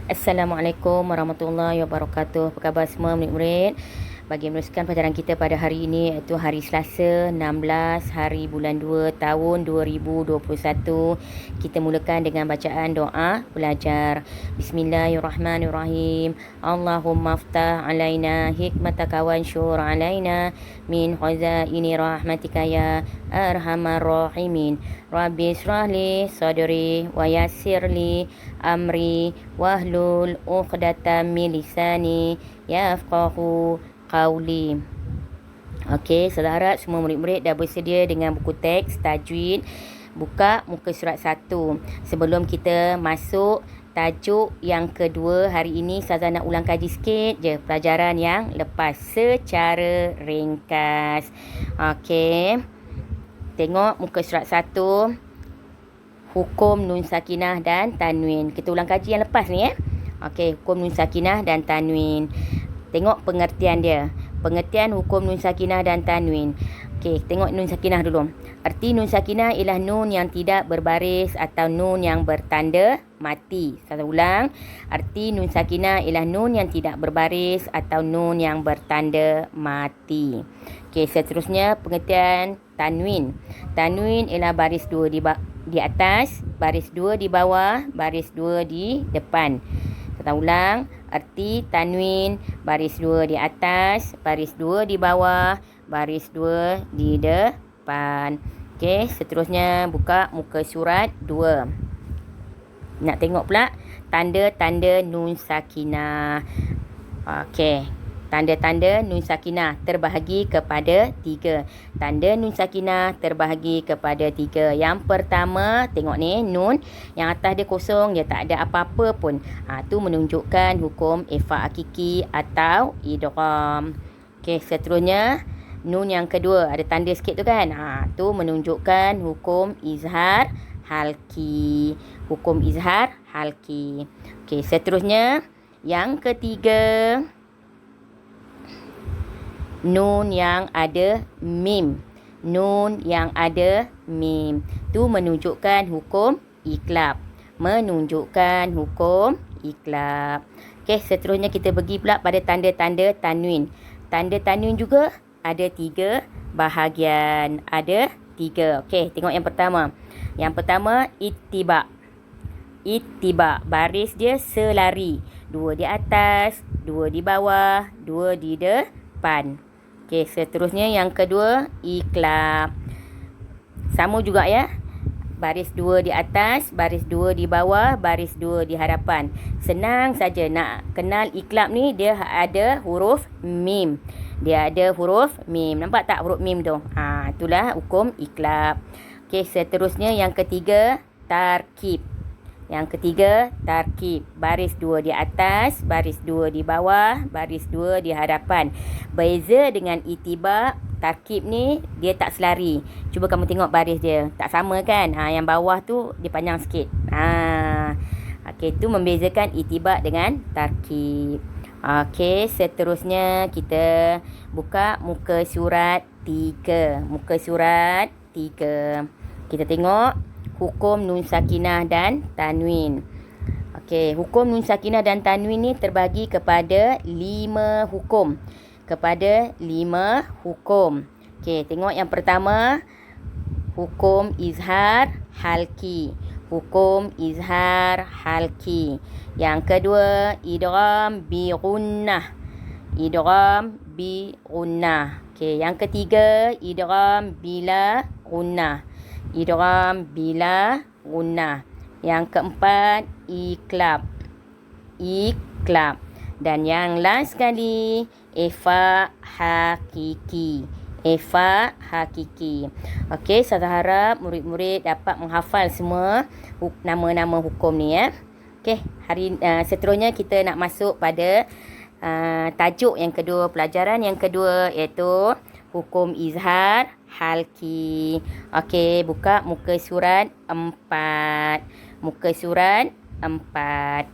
Assalamualaikum warahmatullahi wabarakatuh. Apa khabar semua murid-murid? Bagi meneruskan pelajaran kita pada hari ini, iaitu hari Selasa 16 hari bulan 2 tahun 2021. Kita mulakan dengan bacaan doa belajar. Bismillahirrahmanirrahim. Allahumma aftah alaina hikmataka wa anshur alaina min khazaini rahmatika ya arhamar rahimin. Rabbi israh li sadri wa yassir li amri wahlul 'uqdatam min lisani yafqahu qawli. Okey, saya harap semua murid-murid dah bersedia dengan buku teks tajwid. Buka muka surat 1. Sebelum kita masuk tajuk yang kedua hari ini, Ustazah nak ulang kaji sikit je pelajaran yang lepas secara ringkas. Okey. Tengok muka surat 1. Hukum nun sakinah dan tanwin. Kita ulang kaji yang lepas ni Okey, hukum nun sakinah dan tanwin. Tengok pengertian dia. Pengertian hukum nun sakinah dan tanwin. Okey, tengok nun sakinah dulu. Arti nun sakinah ialah nun yang tidak berbaris atau nun yang bertanda mati. Saya ulang. Arti nun sakinah ialah nun yang tidak berbaris atau nun yang bertanda mati. Okey, seterusnya pengertian tanwin. Tanwin ialah baris 2 di atas, baris 2 di bawah, baris 2 di depan. Kita ulang. Arti tanwin, baris 2 di atas, baris 2 di bawah, baris 2 di depan. Okey, seterusnya buka muka surat 2. Nak tengok pula tanda-tanda nun sakinah. Okey. Tanda-tanda nun sakinah terbahagi kepada 3. Tanda nun sakinah terbahagi kepada 3. Yang pertama, tengok ni, nun yang atas dia kosong, dia tak ada apa-apa pun. Tu menunjukkan hukum ifa hakiki atau idgham. Okey, seterusnya nun yang kedua, ada tanda sikit tu kan. Tu menunjukkan hukum izhar halki. Hukum izhar halki. Okey, seterusnya yang ketiga, nun yang ada mim. Nun yang ada mim. Tu menunjukkan hukum iqlab. Menunjukkan hukum iqlab. Okey, seterusnya kita pergi pula pada tanda-tanda tanwin. Tanda tanwin juga ada 3 bahagian. Ada 3. Okey, tengok yang pertama. Yang pertama, ittiba. Ittiba. Baris dia selari. 2 di atas, 2 di bawah, 2 di depan. Okey, seterusnya yang kedua, iqlab. Sama juga Baris 2 di atas, baris 2 di bawah, baris 2 di hadapan. Senang saja nak kenal iqlab ni, dia ada huruf mim. Dia ada huruf mim. Nampak tak huruf mim tu? Itulah hukum iqlab. Okey, seterusnya yang ketiga, tarkib. Yang ketiga, tarkib. Baris 2 di atas, baris 2 di bawah, baris 2 di hadapan. Beza dengan itiba, tarkib ni dia tak selari. Cuba kamu tengok baris dia. Tak sama kan? Yang bawah tu dia panjang sikit. Okey, tu membezakan itiba dengan tarkib. Okey, seterusnya kita buka muka surat 3. Muka surat 3. Kita tengok hukum nun sakinah dan tanwin. Okey, hukum nun sakinah dan tanwin ni terbagi kepada 5 hukum. Kepada 5 hukum. Okey, tengok yang pertama, hukum izhar halki. Hukum izhar halki. Yang kedua, idgham bi gunnah. Idgham bi gunnah. Okey, yang ketiga, idgham bila gunnah. Idgham bila gunnah. Yang keempat, iqlab. Iqlab. Dan yang last sekali, ifa hakiki. Ifa hakiki. Okey, saya harap murid-murid dapat menghafal semua nama-nama hukum ni Okey, hari seterusnya kita nak masuk pada tajuk yang kedua, pelajaran yang kedua, iaitu hukum izhar halki. Okey, buka muka surat 4. Muka surat 4.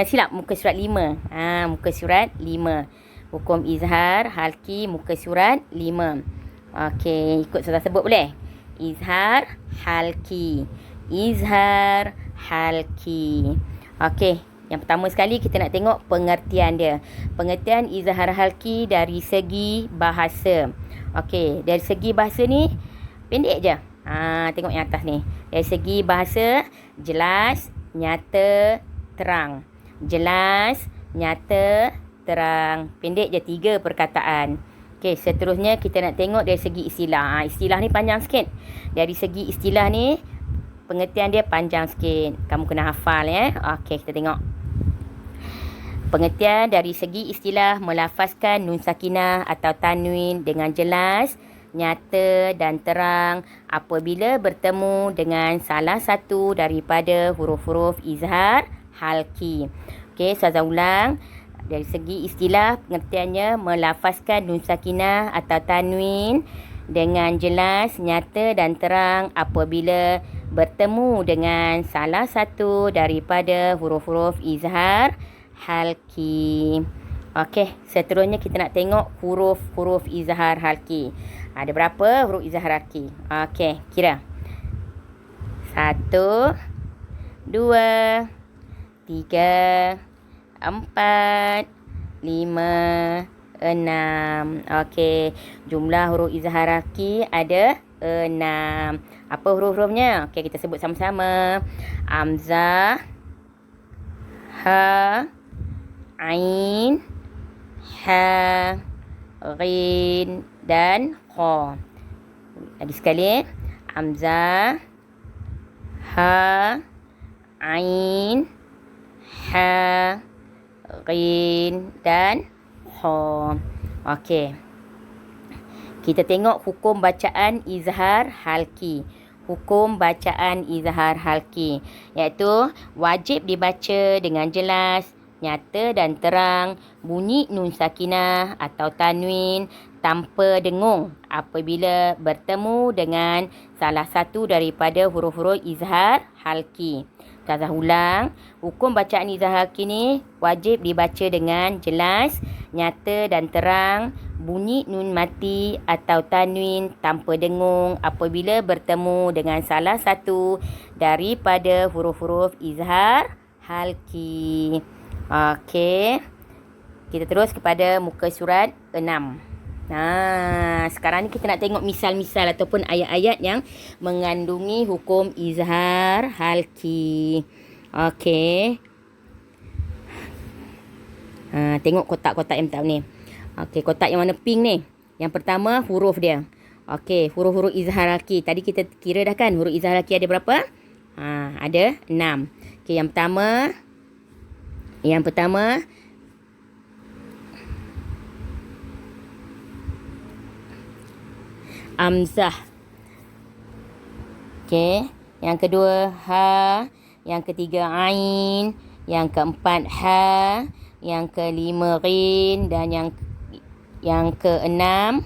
Silap, muka surat 5. Muka surat 5. Hukum izhar halki, muka surat 5. Okey, ikut saya sebut boleh? Izhar halki. Izhar halki. Okey, Yang pertama sekali kita nak tengok pengertian dia. Pengertian izhar halki dari segi bahasa. Okey, dari segi bahasa ni pendek je. Tengok yang atas ni. Dari segi bahasa, jelas, nyata, terang. Jelas, nyata, terang. Pendek je 3 perkataan. Okey, seterusnya kita nak tengok dari segi istilah. Istilah ni panjang sikit. Dari segi istilah ni, pengertian dia panjang sikit. Kamu kena hafal ya. Okey, kita tengok. Pengertian dari segi istilah melafazkan nun sakinah atau tanwin dengan jelas, nyata dan terang apabila bertemu dengan salah satu daripada huruf-huruf izhar halki. Okey, Ustazah ulang. Dari segi istilah, pengertiannya melafazkan nun sakinah atau tanwin dengan jelas, nyata dan terang apabila bertemu dengan salah satu daripada huruf-huruf izhar halki. Okey, seterusnya kita nak tengok huruf-huruf izhar halki. Ada berapa huruf izhar halki? Okey, kira. 1, 2, 3, 4, 5, 6. Okey, jumlah huruf izhar halki ada 6. Apa huruf-hurufnya? Okey, kita sebut sama-sama. Hamzah, ha, ain, ha, ghin dan kha. Lagi sekali. Hamzah, ha, ain, ha, ghin dan kha. Okey. Kita tengok hukum bacaan izhar halki. Hukum bacaan izhar halki, iaitu wajib dibaca dengan jelas, nyata dan terang bunyi nun sakinah atau tanwin tanpa dengung apabila bertemu dengan salah satu daripada huruf-huruf izhar halki. Ustazah ulang, hukum bacaan izhar halki ni wajib dibaca dengan jelas, nyata dan terang bunyi nun mati atau tanwin tanpa dengung apabila bertemu dengan salah satu daripada huruf-huruf izhar halki. Okey. Kita terus kepada muka surat 6. Sekarang ni kita nak tengok misal-misal ataupun ayat-ayat yang mengandungi hukum izhar halki. Okey. Tengok kotak-kotak yang tak ni. Okey, kotak yang warna pink ni. Yang pertama huruf dia. Okey, huruf-huruf izhar halki. Tadi kita kira dah kan huruf izhar halki ada berapa? Ada 6. Okey, yang pertama hamzah. Okey, yang kedua ha, yang ketiga ain, yang keempat ha, yang kelima ghin dan yang keenam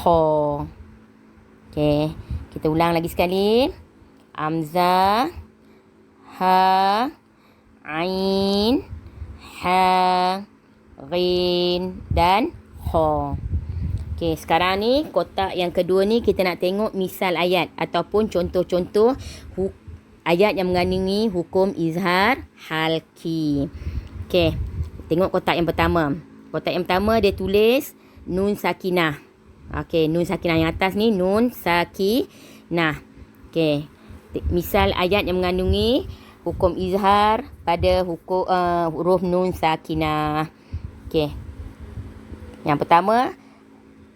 kha. Okey, kita ulang lagi sekali. Hamzah, ha, ain, ha, ghin dan kha. Okey, sekarang ni kotak yang kedua ni kita nak tengok misal ayat ataupun contoh-contoh ayat yang mengandungi hukum izhar halki. Okey, tengok kotak yang pertama. Kotak yang pertama dia tulis nun sakinah. Okey, nun sakinah yang atas ni nun sakinah. Okey, misal ayat yang mengandungi hukum izhar pada huruf nun sakinah. Okey. Yang pertama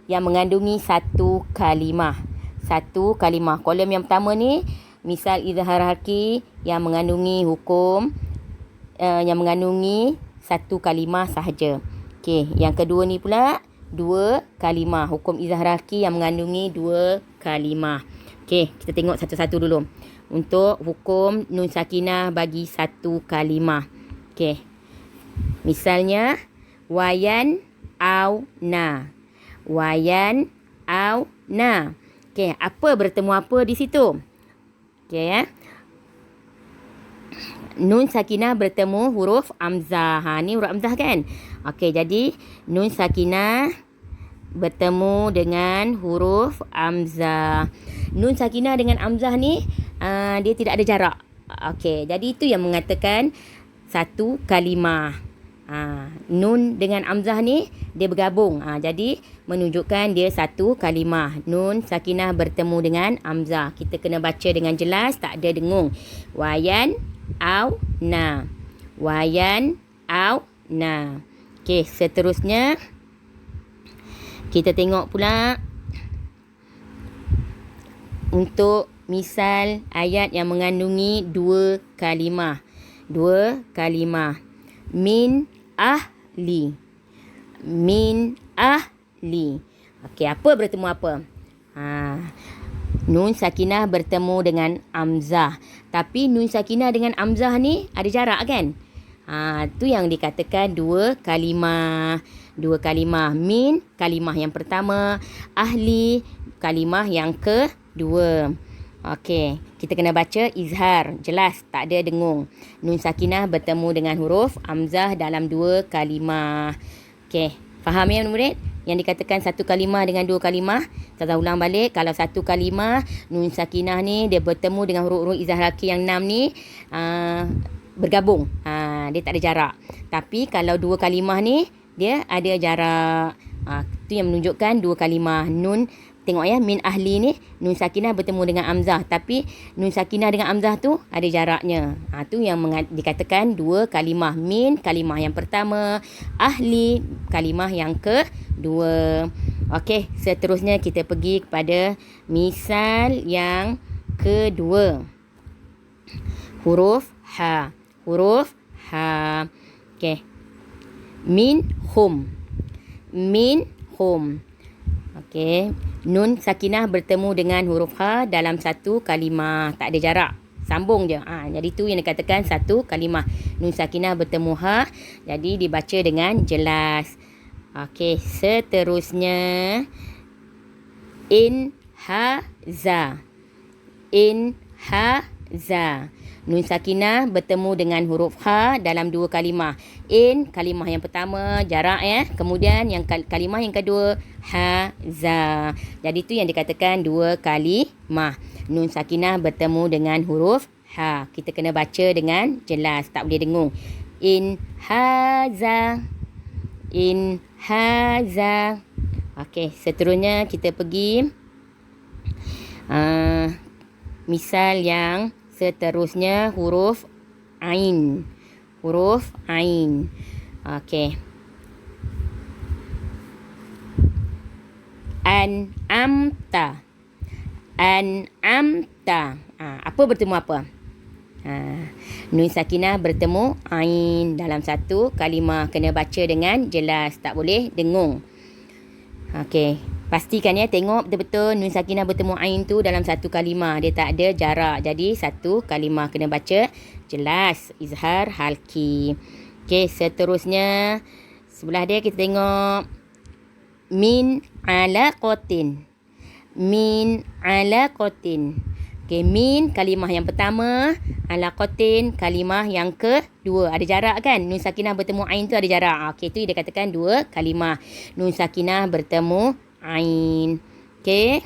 yang mengandungi satu kalimah. Satu kalimah. Kolom yang pertama ni misal izhar halki yang mengandungi hukum yang mengandungi satu kalimah sahaja. Okey, yang kedua ni pula 2 kalimah. Hukum izhar halki yang mengandungi 2 kalimah. Okey, kita tengok satu-satu dulu. Untuk hukum nun sakinah bagi satu kalimah. Okey. Misalnya wayan au na. Wayan au na. Okey, apa bertemu apa di situ? Okey ya. Nun sakinah bertemu huruf hamzah. Ni huruf hamzah kan? Okey, jadi nun sakinah bertemu dengan huruf hamzah. Nun sakinah dengan hamzah ni dia tidak ada jarak. Okey, jadi itu yang mengatakan satu kalimah. Nun dengan amzah ni dia bergabung. Jadi menunjukkan dia satu kalimah. Nun sakinah bertemu dengan amzah. Kita kena baca dengan jelas, tak ada dengung. Wayan au na. Wayan au na. Okey, seterusnya kita tengok pula untuk misal ayat yang mengandungi dua kalimah. Dua kalimah. Min ahli. Min ahli. Okey, apa bertemu apa? Nun sakinah bertemu dengan amzah. Tapi nun sakinah dengan amzah ni ada jarak kan? Tu yang dikatakan dua kalimah. Dua kalimah. Min, kalimah yang pertama. Ahli, kalimah yang kedua. Okey, kita kena baca izhar. Jelas, tak ada dengung. Nun sakinah bertemu dengan huruf amzah dalam dua kalimah. Okey, faham ya murid? Yang dikatakan satu kalimah dengan dua kalimah. Saya ulang balik. Kalau satu kalimah, nun sakinah ni dia bertemu dengan huruf-huruf izhar laki yang 6 ni bergabung. Dia tak ada jarak. Tapi kalau dua kalimah ni dia ada jarak. Itu yang menunjukkan dua kalimah. Nun, tengok ya, min ahli ni nun sakinah bertemu dengan amzah, tapi nun sakinah dengan amzah tu ada jaraknya. Tu yang dikatakan dua kalimah. Min, kalimah yang pertama. Ahli, kalimah yang kedua. Okey, seterusnya kita pergi kepada misal yang kedua. Huruf ha. Huruf ha. Okey. Min hum. Min hum. Okey. Nun sakinah bertemu dengan huruf ha dalam satu kalimah. Tak ada jarak. Sambung je. Jadi tu yang dikatakan satu kalimah. Nun sakinah bertemu ha. Jadi dibaca dengan jelas. Okey. Seterusnya. In ha za. In ha za. Nun sakinah bertemu dengan huruf ha dalam dua kalimah. In, kalimah yang pertama, jarak ya. Kemudian yang kalimah yang kedua, ha za. Jadi tu yang dikatakan dua kalimah. Nun sakinah bertemu dengan huruf ha. Kita kena baca dengan jelas, tak boleh dengung. In ha za. In ha za. Okey, seterusnya kita pergi misal yang seterusnya huruf ain. Huruf ain. Okey. An'amta. An'amta. Apa bertemu apa? Nun sakinah bertemu ain dalam satu kalimah. Kena baca dengan jelas, tak boleh dengung. Okey. Pastikan ya, tengok betul-betul nun sakinah bertemu ain tu dalam satu kalimah. Dia tak ada jarak. Jadi satu kalimah kena baca jelas. Izhar halki. Okey, seterusnya sebelah dia kita tengok min alaqatin. Min alaqatin. Okey, min kalimah yang pertama, alaqatin kalimah yang kedua. Ada jarak kan? Nun sakinah bertemu ain tu ada jarak. Okey, tu dia katakan dua kalimah. Nun sakinah bertemu ain. Okey.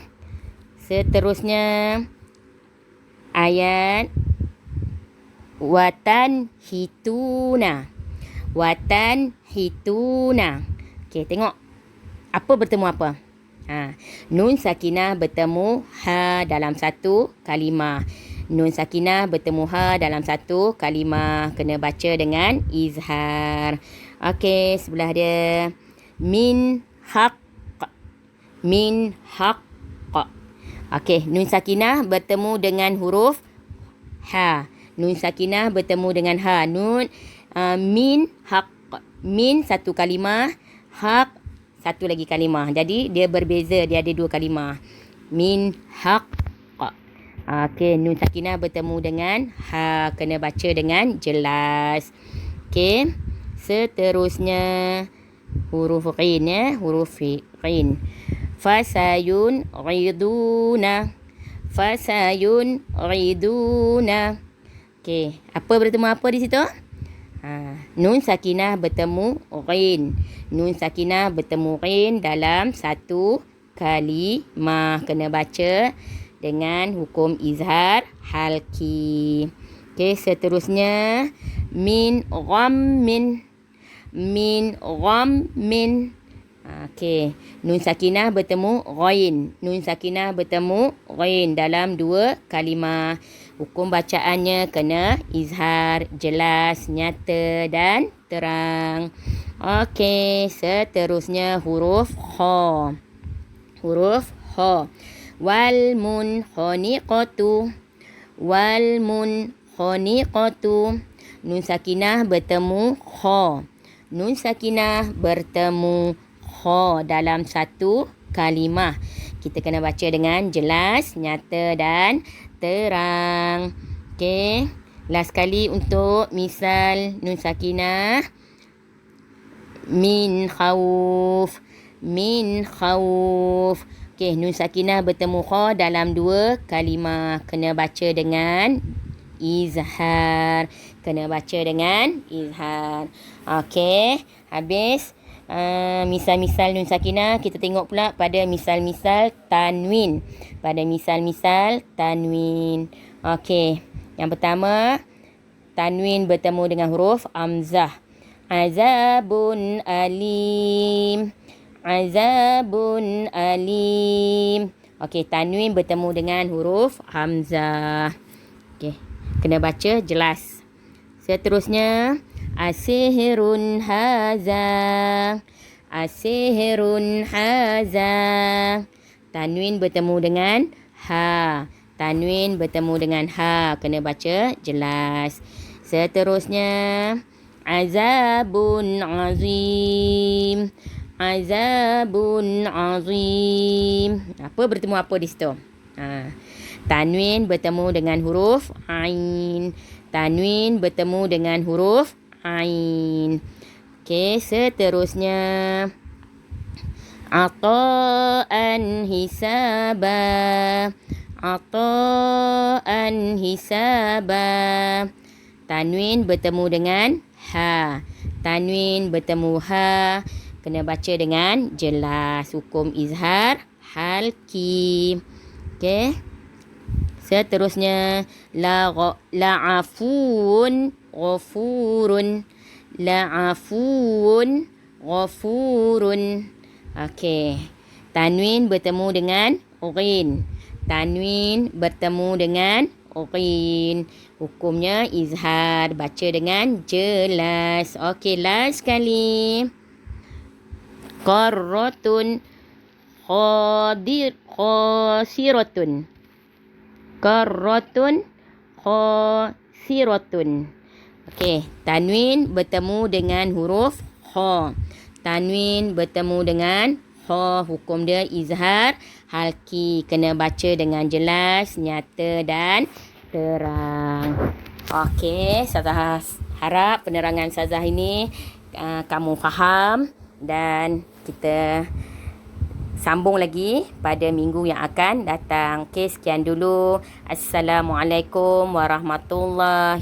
Seterusnya ayat watan hituna. Watan hituna. Okey, tengok. Apa bertemu apa? Nun sakinah bertemu ha dalam satu kalimah. Nun sakinah bertemu ha dalam satu kalimah. Kena baca dengan izhar. Okey, sebelah dia min haq. Min haqq. Okey, nun sakinah bertemu dengan huruf ha. Nun sakinah bertemu dengan ha. Nun min haqq. Min satu kalimah, haq satu lagi kalimah. Jadi dia berbeza, dia ada dua kalimah. Min haqq. Okey, nun sakinah bertemu dengan ha. Kena baca dengan jelas. Okey. Seterusnya huruf ghin ya, huruf ghin. Fasayun riduna. Fasayun riduna. Okey, apa bertemu apa di situ? Nun sakinah bertemu ghin. Nun sakinah bertemu ghin dalam satu kalimah. Kena baca dengan hukum izhar halki. Okey, seterusnya min ghammin. Min ghammin. Okey, nun sakinah bertemu ghain. Nun sakinah bertemu ghain dalam dua kalimah. Hukum bacaannya kena izhar, jelas, nyata dan terang. Okey, seterusnya huruf kha. Huruf kha. Wal munkhaniqatu. Wal munkhaniqatu. Nun sakinah bertemu kha. Nun sakinah bertemu kha dalam satu kalimah. Kita kena baca dengan jelas, nyata dan terang. Okey. Last sekali untuk misal nun sakinah. Min khawf. Min khawf. Okey, nun sakinah bertemu kha dalam dua kalimah. Kena baca dengan izhar. Kena baca dengan izhar. Okey, habis misal-misal nun sakinah. Kita tengok pula pada misal-misal tanwin. Pada misal-misal tanwin. Okey, yang pertama, tanwin bertemu dengan huruf hamzah. Azabun alim. Azabun alim. Okey, tanwin bertemu dengan huruf hamzah. Okey, kena baca jelas. Seterusnya, asihirun haza. Asihirun haza. Tanwin bertemu dengan ha. Tanwin bertemu dengan ha. Kena baca jelas. Seterusnya, azabun azim. Azabun azim. Apa bertemu apa di situ? Tanwin bertemu dengan huruf ain. Tanwin bertemu dengan huruf ain. Okey, seterusnya, ata'an hisaba. Ata'an hisaba. Tanwin bertemu dengan ha. Tanwin bertemu ha. Kena baca dengan jelas. Hukum izhar halki. Okey. Seterusnya, la'afun ghafurun. La'afun ghafurun. Okey. Tanwin bertemu dengan ghin. Tanwin bertemu dengan ghin. Hukumnya izhar. Baca dengan jelas. Okey, last sekali. Qarratun khasiratun. Qarratun khasiratun. Okey, tanwin bertemu dengan huruf kha. Tanwin bertemu dengan kha. Hukum dia izhar halki. Kena baca dengan jelas, nyata dan terang. Okey, Ustazah harap penerangan Ustazah ini kamu faham, dan kita sambung lagi pada minggu yang akan datang. Okey, sekian dulu. Assalamualaikum warahmatullahi